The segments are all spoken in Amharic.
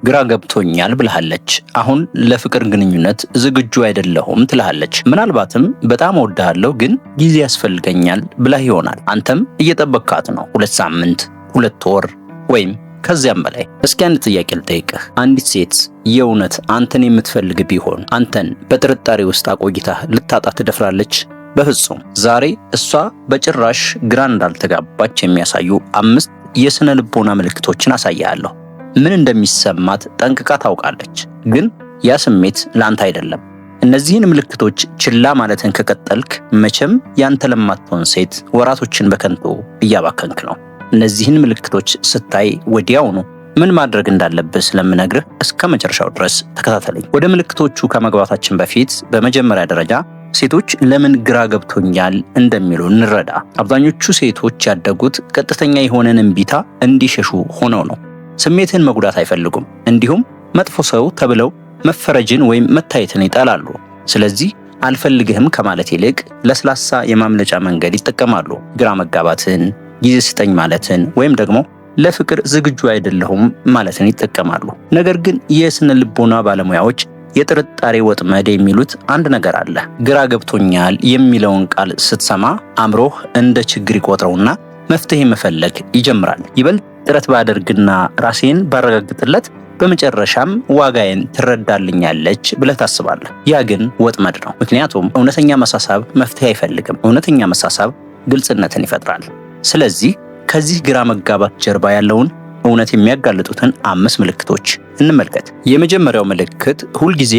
ግራ ገብቶኛል ብለሃለች። አሁን ለፍቅር ግንኙነት ዝግጁ አይደለሁም ትልሃለች። ምናልባትም በጣም እወድሃለሁ ግን ጊዜ ያስፈልገኛል ብለህ ይሆናል። አንተም እየጠበቅካት ነው። 2 ሳምንት፣ 2 ወር ወይም ከዚያም በላይ። እስኪ አንድ ጥያቄ ልጠይቅህ። አንዲት ሴት የእውነት አንተን የምትፈልግ ቢሆን አንተን በጥርጣሬ ውስጥ አቆይታ ልታጣ ትደፍራለች? በፍጹም። ዛሬ እሷ በጭራሽ ግራ እንዳልተጋባች የሚያሳዩ 5 የስነ ልቦና ምልክቶችን አሳያለሁ። ምን እንደሚሰማት ጠንቅቃ ታውቃለች፣ ግን ያ ስሜት ላንተ አይደለም። እነዚህን ምልክቶች ችላ ማለትን ከቀጠልክ መቼም ያንተ ለማትሆን ሴት ወራቶችን በከንቱ እያባከንክ ነው። እነዚህን ምልክቶች ስታይ ወዲያውኑ ምን ማድረግ እንዳለብህ ስለምነግርህ እስከ መጨረሻው ድረስ ተከታተለኝ። ወደ ምልክቶቹ ከመግባታችን በፊት በመጀመሪያ ደረጃ ሴቶች ለምን ግራ ገብቶኛል እንደሚሉ እንረዳ። አብዛኞቹ ሴቶች ያደጉት ቀጥተኛ የሆነን እምቢታ እንዲሸሹ ሆነው ነው። ስሜትን መጉዳት አይፈልጉም። እንዲሁም መጥፎ ሰው ተብለው መፈረጅን ወይም መታየትን ይጠላሉ። ስለዚህ አልፈልግህም ከማለት ይልቅ ለስላሳ የማምለጫ መንገድ ይጠቀማሉ። ግራ መጋባትን፣ ጊዜ ስጠኝ ማለትን ወይም ደግሞ ለፍቅር ዝግጁ አይደለሁም ማለትን ይጠቀማሉ። ነገር ግን የስነ ልቦና ባለሙያዎች የጥርጣሬ ወጥመድ የሚሉት አንድ ነገር አለ። ግራ ገብቶኛል የሚለውን ቃል ስትሰማ አእምሮህ እንደ ችግር ይቆጥረውና መፍትሄ መፈለግ ይጀምራል። ይበልጥ ጥረት ባደርግና ራሴን ባረጋግጥለት በመጨረሻም ዋጋዬን ትረዳልኛለች ብለህ ታስባለህ። ያ ግን ወጥመድ ነው። ምክንያቱም እውነተኛ መሳሳብ መፍትሄ አይፈልግም። እውነተኛ መሳሳብ ግልጽነትን ይፈጥራል። ስለዚህ ከዚህ ግራ መጋባት ጀርባ ያለውን እውነት የሚያጋልጡትን 5 ምልክቶች እንመልከት። የመጀመሪያው ምልክት ሁልጊዜ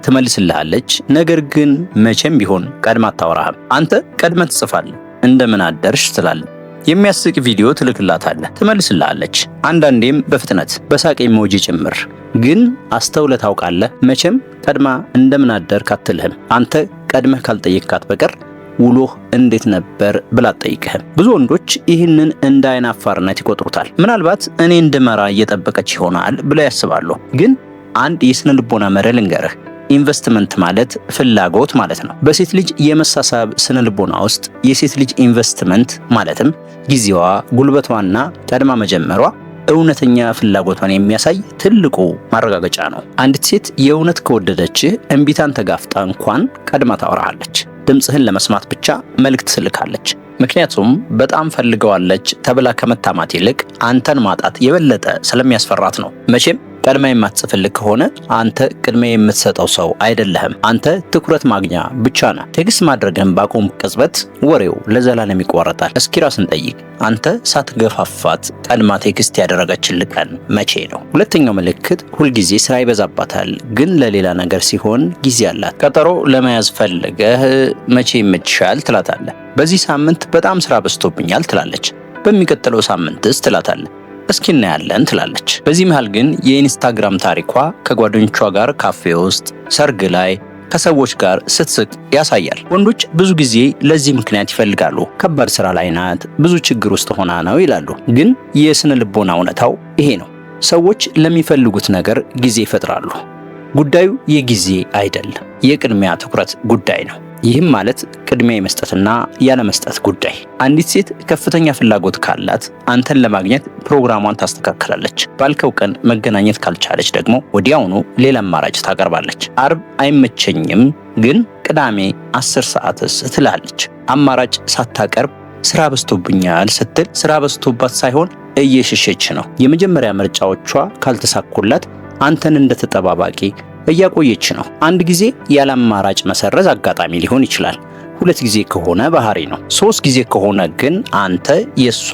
ትመልስልሃለች፣ ነገር ግን መቼም ቢሆን ቀድማ አታወራህም። አንተ ቀድመህ ትጽፋለህ፣ እንደምን አደርሽ ትላለህ። የሚያስቅ ቪዲዮ ትልክላታለህ፣ ትመልስልሃለች፣ አንዳንዴም በፍጥነት በሳቅ ኢሞጂ ጭምር። ግን አስተውለህ ታውቃለህ? መቼም ቀድማ እንደምን አደርክ አትልህም። አንተ ቀድመህ ካልጠየቅካት በቀር ውሎህ እንዴት ነበር ብላ አትጠይቅህም። ብዙ ወንዶች ይህንን እንደ አይን አፋርነት ይቆጥሩታል። ምናልባት እኔ እንድመራ እየጠበቀች ይሆናል ብለው ያስባሉ። ግን አንድ የስነ ልቦና መርህ ልንገርህ። ኢንቨስትመንት ማለት ፍላጎት ማለት ነው። በሴት ልጅ የመሳሳብ ስነ ልቦና ውስጥ የሴት ልጅ ኢንቨስትመንት ማለትም ጊዜዋ፣ ጉልበቷና ቀድማ መጀመሯ እውነተኛ ፍላጎቷን የሚያሳይ ትልቁ ማረጋገጫ ነው። አንዲት ሴት የእውነት ከወደደችህ እምቢታን ተጋፍጣ እንኳን ቀድማ ታወራሃለች። ድምፅህን ለመስማት ብቻ መልእክት ትልካለች። ምክንያቱም በጣም ፈልገዋለች ተብላ ከመታማት ይልቅ አንተን ማጣት የበለጠ ስለሚያስፈራት ነው። መቼም ቀድማ የማትጽፍልህ ከሆነ አንተ ቅድሚያ የምትሰጠው ሰው አይደለህም። አንተ ትኩረት ማግኛ ብቻ ነህ። ቴክስት ማድረግህን ባቆም ቅጽበት ወሬው ለዘላለም ይቋረጣል። እስኪ ራስን ጠይቅ። አንተ ሳትገፋፋት ቀድማ ቴክስት ያደረገችልህ ቀን መቼ ነው? ሁለተኛው ምልክት ሁልጊዜ ስራ ይበዛባታል፣ ግን ለሌላ ነገር ሲሆን ጊዜ አላት። ቀጠሮ ለመያዝ ፈልገህ መቼ ይመችሻል ትላታለህ። በዚህ ሳምንት በጣም ስራ በዝቶብኛል ትላለች። በሚቀጥለው ሳምንትስ ትላታለህ። እስኪ እናያለን ትላለች። በዚህ መሃል ግን የኢንስታግራም ታሪኳ ከጓደኞቿ ጋር ካፌ ውስጥ፣ ሰርግ ላይ ከሰዎች ጋር ስትስቅ ያሳያል። ወንዶች ብዙ ጊዜ ለዚህ ምክንያት ይፈልጋሉ። ከባድ ስራ ላይ ናት፣ ብዙ ችግር ውስጥ ሆና ነው ይላሉ። ግን የስነ ልቦና እውነታው ይሄ ነው። ሰዎች ለሚፈልጉት ነገር ጊዜ ይፈጥራሉ። ጉዳዩ የጊዜ አይደለም፣ የቅድሚያ ትኩረት ጉዳይ ነው። ይህም ማለት ቅድሚያ የመስጠትና ያለመስጠት ጉዳይ። አንዲት ሴት ከፍተኛ ፍላጎት ካላት አንተን ለማግኘት ፕሮግራሟን ታስተካክላለች። ባልከው ቀን መገናኘት ካልቻለች ደግሞ ወዲያውኑ ሌላ አማራጭ ታቀርባለች። አርብ አይመቸኝም ግን ቅዳሜ 10 ሰዓትስ ትላለች። አማራጭ ሳታቀርብ ስራ በዝቶብኛል ስትል ስራ በዝቶባት ሳይሆን እየሸሸች ነው። የመጀመሪያ ምርጫዎቿ ካልተሳኩላት አንተን እንደ ተጠባባቂ እያቆየች ነው። አንድ ጊዜ ያለ አማራጭ መሰረዝ አጋጣሚ ሊሆን ይችላል። 2 ጊዜ ከሆነ ባህሪ ነው። 3 ጊዜ ከሆነ ግን አንተ የሷ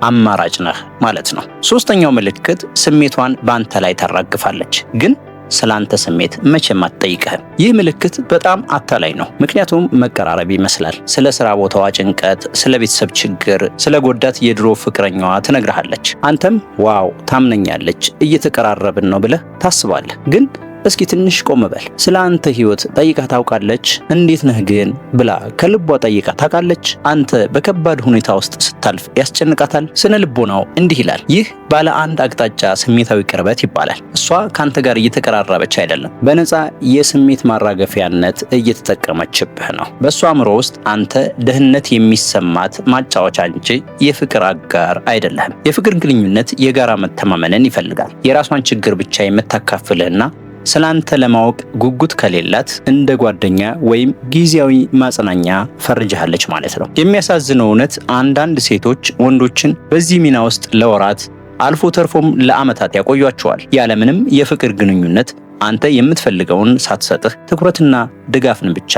አማራጭ ነህ ማለት ነው። ሶስተኛው ምልክት ስሜቷን በአንተ ላይ ታራግፋለች፣ ግን ስላንተ ስሜት መቼም አትጠይቅህም። ይህ ምልክት በጣም አታላይ ነው። ምክንያቱም መቀራረብ ይመስላል። ስለ ስራ ቦታዋ ጭንቀት፣ ስለ ቤተሰብ ችግር፣ ስለ ጎዳት የድሮ ፍቅረኛዋ ትነግርሃለች። አንተም ዋው ታምነኛለች፣ እየተቀራረብን ነው ብለህ ታስባለህ። ግን እስኪ ትንሽ ቆም በል። ስለ አንተ ህይወት ጠይቃ ታውቃለች? እንዴት ነህ ግን ብላ ከልቧ ጠይቃ ታውቃለች? አንተ በከባድ ሁኔታ ውስጥ ስታልፍ ያስጨንቃታል? ስነ ልቦናው እንዲህ ይላል። ይህ ባለ አንድ አቅጣጫ ስሜታዊ ቅርበት ይባላል። እሷ ካንተ ጋር እየተቀራረበች አይደለም፣ በነፃ የስሜት ማራገፊያነት እየተጠቀመችብህ ነው። በእሷ አእምሮ ውስጥ አንተ ደህንነት የሚሰማት ማጫወቻ እንጂ የፍቅር አጋር አይደለህም። የፍቅር ግንኙነት የጋራ መተማመንን ይፈልጋል። የራሷን ችግር ብቻ የምታካፍልህና ስላንተ ለማወቅ ጉጉት ከሌላት እንደ ጓደኛ ወይም ጊዜያዊ ማጽናኛ ፈርጃለች ማለት ነው። የሚያሳዝነው እውነት አንዳንድ ሴቶች ወንዶችን በዚህ ሚና ውስጥ ለወራት አልፎ ተርፎም ለዓመታት ያቆያቸዋል። ያለምንም የፍቅር ግንኙነት አንተ የምትፈልገውን ሳትሰጥህ ትኩረትና ድጋፍን ብቻ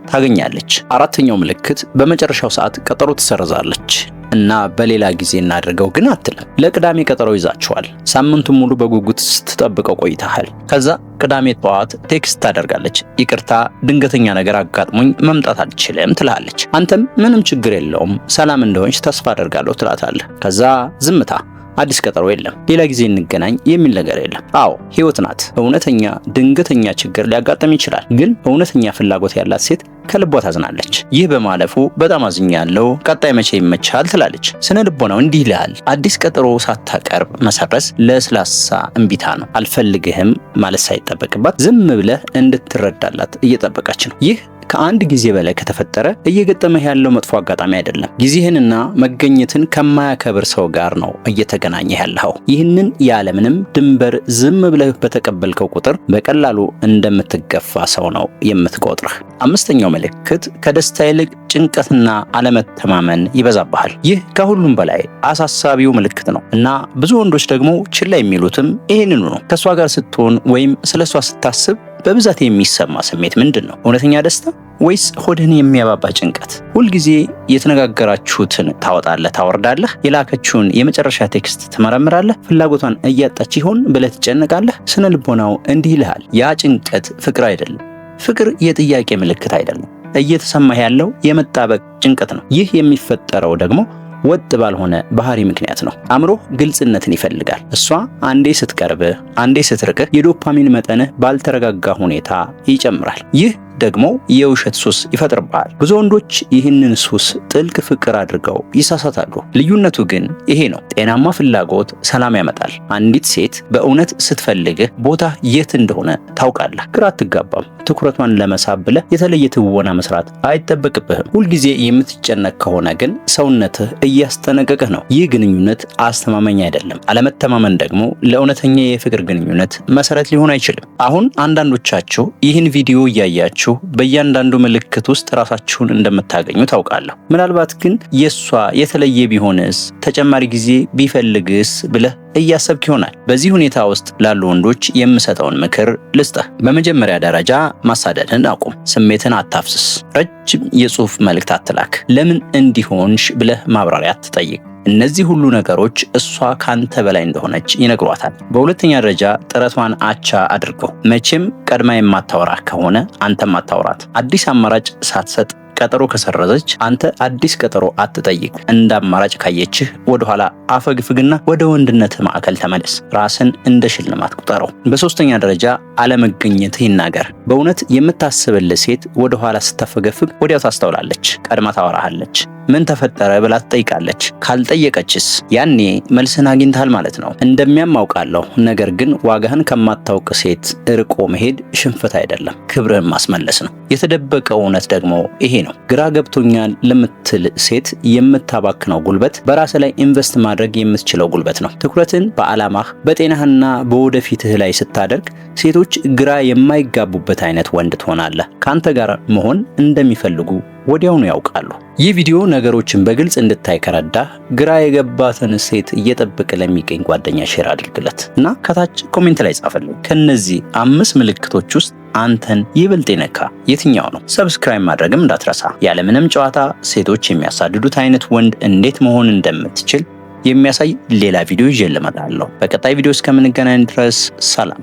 ታገኛለች። አራተኛው ምልክት በመጨረሻው ሰዓት ቀጠሮ ትሰርዛለች እና በሌላ ጊዜ እናድርገው ግን አትልም። ለቅዳሜ ቀጠሮ ይዛችኋል። ሳምንቱን ሙሉ በጉጉት ስትጠብቀው ቆይተሃል። ከዛ ቅዳሜ ጠዋት ቴክስት ታደርጋለች። ይቅርታ ድንገተኛ ነገር አጋጥሞኝ መምጣት አልችልም ትልሃለች። አንተም ምንም ችግር የለውም ሰላም እንደሆንሽ ተስፋ አደርጋለሁ ትላታለህ። ከዛ ዝምታ። አዲስ ቀጠሮ የለም፣ ሌላ ጊዜ እንገናኝ የሚል ነገር የለም። አዎ ህይወት ናት። እውነተኛ ድንገተኛ ችግር ሊያጋጥም ይችላል፣ ግን እውነተኛ ፍላጎት ያላት ሴት ከልቧ ታዝናለች። ይህ በማለፉ በጣም አዝኛለሁ፣ ቀጣይ መቼ ይመቻል ትላለች። ስነ ልቦናው እንዲህ ይልሃል። አዲስ ቀጠሮ ሳታቀርብ መሰረዝ ለስላሳ እምቢታ ነው። አልፈልግህም ማለት ሳይጠበቅባት ዝም ብለህ እንድትረዳላት እየጠበቀች ነው። ይህ ከአንድ ጊዜ በላይ ከተፈጠረ እየገጠመህ ያለው መጥፎ አጋጣሚ አይደለም። ጊዜህንና መገኘትን ከማያከብር ሰው ጋር ነው እየተገናኘህ ያለኸው። ይህንን ያለምንም ድንበር ዝም ብለህ በተቀበልከው ቁጥር በቀላሉ እንደምትገፋ ሰው ነው የምትቆጥርህ። አምስተኛው ምልክት ከደስታ ይልቅ ጭንቀትና አለመተማመን ይበዛብሃል። ይህ ከሁሉም በላይ አሳሳቢው ምልክት ነው እና ብዙ ወንዶች ደግሞ ችላ የሚሉትም ይህንኑ ነው። ከእሷ ጋር ስትሆን ወይም ስለ እሷ ስታስብ በብዛት የሚሰማ ስሜት ምንድን ነው? እውነተኛ ደስታ ወይስ ሆድህን የሚያባባ ጭንቀት? ሁልጊዜ የተነጋገራችሁትን ታወጣለህ፣ ታወርዳለህ። የላከችውን የመጨረሻ ቴክስት ትመረምራለህ። ፍላጎቷን እያጣች ይሆን ብለህ ትጨነቃለህ። ስነ ልቦናው እንዲህ ይልሃል። ያ ጭንቀት ፍቅር አይደለም። ፍቅር የጥያቄ ምልክት አይደለም። እየተሰማህ ያለው የመጣበቅ ጭንቀት ነው። ይህ የሚፈጠረው ደግሞ ወጥ ባልሆነ ባህሪ ምክንያት ነው። አእምሮህ ግልጽነትን ይፈልጋል። እሷ አንዴ ስትቀርብህ፣ አንዴ ስትርቅህ የዶፓሚን መጠንህ ባልተረጋጋ ሁኔታ ይጨምራል። ይህ ደግሞ የውሸት ሱስ ይፈጥርብሃል። ብዙ ወንዶች ይህንን ሱስ ጥልቅ ፍቅር አድርገው ይሳሳታሉ። ልዩነቱ ግን ይሄ ነው። ጤናማ ፍላጎት ሰላም ያመጣል። አንዲት ሴት በእውነት ስትፈልግህ ቦታ የት እንደሆነ ታውቃለህ። ግራ አትጋባም። ትኩረቷን ለመሳብ ብለህ የተለየ ትወና መስራት አይጠበቅብህም። ሁልጊዜ የምትጨነቅ ከሆነ ግን ሰውነትህ እያስጠነቀቅህ ነው። ይህ ግንኙነት አስተማማኝ አይደለም። አለመተማመን ደግሞ ለእውነተኛ የፍቅር ግንኙነት መሰረት ሊሆን አይችልም። አሁን አንዳንዶቻችሁ ይህን ቪዲዮ እያያችሁ በእያንዳንዱ ምልክት ውስጥ ራሳችሁን እንደምታገኙ ታውቃለሁ። ምናልባት ግን የሷ የተለየ ቢሆንስ፣ ተጨማሪ ጊዜ ቢፈልግስ ብለህ እያሰብክ ይሆናል። በዚህ ሁኔታ ውስጥ ላሉ ወንዶች የምሰጠውን ምክር ልስጥህ። በመጀመሪያ ደረጃ ማሳደድን አቁም። ስሜትን አታፍስስ። ረጅም የጽሑፍ መልእክት አትላክ። ለምን እንዲሆንሽ ብለህ ማብራሪያ አትጠይቅ። እነዚህ ሁሉ ነገሮች እሷ ካንተ በላይ እንደሆነች ይነግሯታል። በሁለተኛ ደረጃ ጥረቷን አቻ አድርገው። መቼም ቀድማ የማታወራ ከሆነ አንተም አታወራት። አዲስ አማራጭ ሳትሰጥ ቀጠሮ ከሰረዘች አንተ አዲስ ቀጠሮ አትጠይቅ። እንደ አማራጭ ካየችህ ወደኋላ አፈግፍግና ወደ ወንድነት ማዕከል ተመለስ። ራስን እንደ ሽልማት ቁጠረው። በሶስተኛ ደረጃ አለመገኘትህ ይናገር። በእውነት የምታስብልህ ሴት ወደኋላ ስታፈገፍግ ወዲያው ታስተውላለች። ቀድማ ታወራሃለች። ምን ተፈጠረ ብላ ትጠይቃለች። ካልጠየቀችስ ያኔ መልስን አግኝተሃል ማለት ነው። እንደሚያም አውቃለሁ፣ ነገር ግን ዋጋህን ከማታውቅ ሴት እርቆ መሄድ ሽንፈት አይደለም፣ ክብርህን ማስመለስ ነው። የተደበቀው እውነት ደግሞ ይሄ ነው። ግራ ገብቶኛል ለምትል ሴት የምታባክነው ጉልበት በራስህ ላይ ኢንቨስት ማድረግ የምትችለው ጉልበት ነው። ትኩረትን በዓላማህ በጤናህና በወደፊትህ ላይ ስታደርግ ሴቶች ግራ የማይጋቡበት አይነት ወንድ ትሆናለህ። ከአንተ ጋር መሆን እንደሚፈልጉ ወዲያውኑ ያውቃሉ። ይህ ቪዲዮ ነገሮችን በግልጽ እንድታይ ከረዳህ ግራ የገባትን ሴት እየጠበቀ ለሚገኝ ጓደኛ ሼር አድርግለት እና ከታች ኮሜንት ላይ ጻፈልኝ። ከነዚህ 5 ምልክቶች ውስጥ አንተን ይበልጥ የነካ የትኛው ነው? ሰብስክራይብ ማድረግም እንዳትረሳ። ያለምንም ጨዋታ ሴቶች የሚያሳድዱት አይነት ወንድ እንዴት መሆን እንደምትችል የሚያሳይ ሌላ ቪዲዮ ይዤ እመጣለሁ። በቀጣይ ቪዲዮ እስከምንገናኝ ድረስ ሰላም።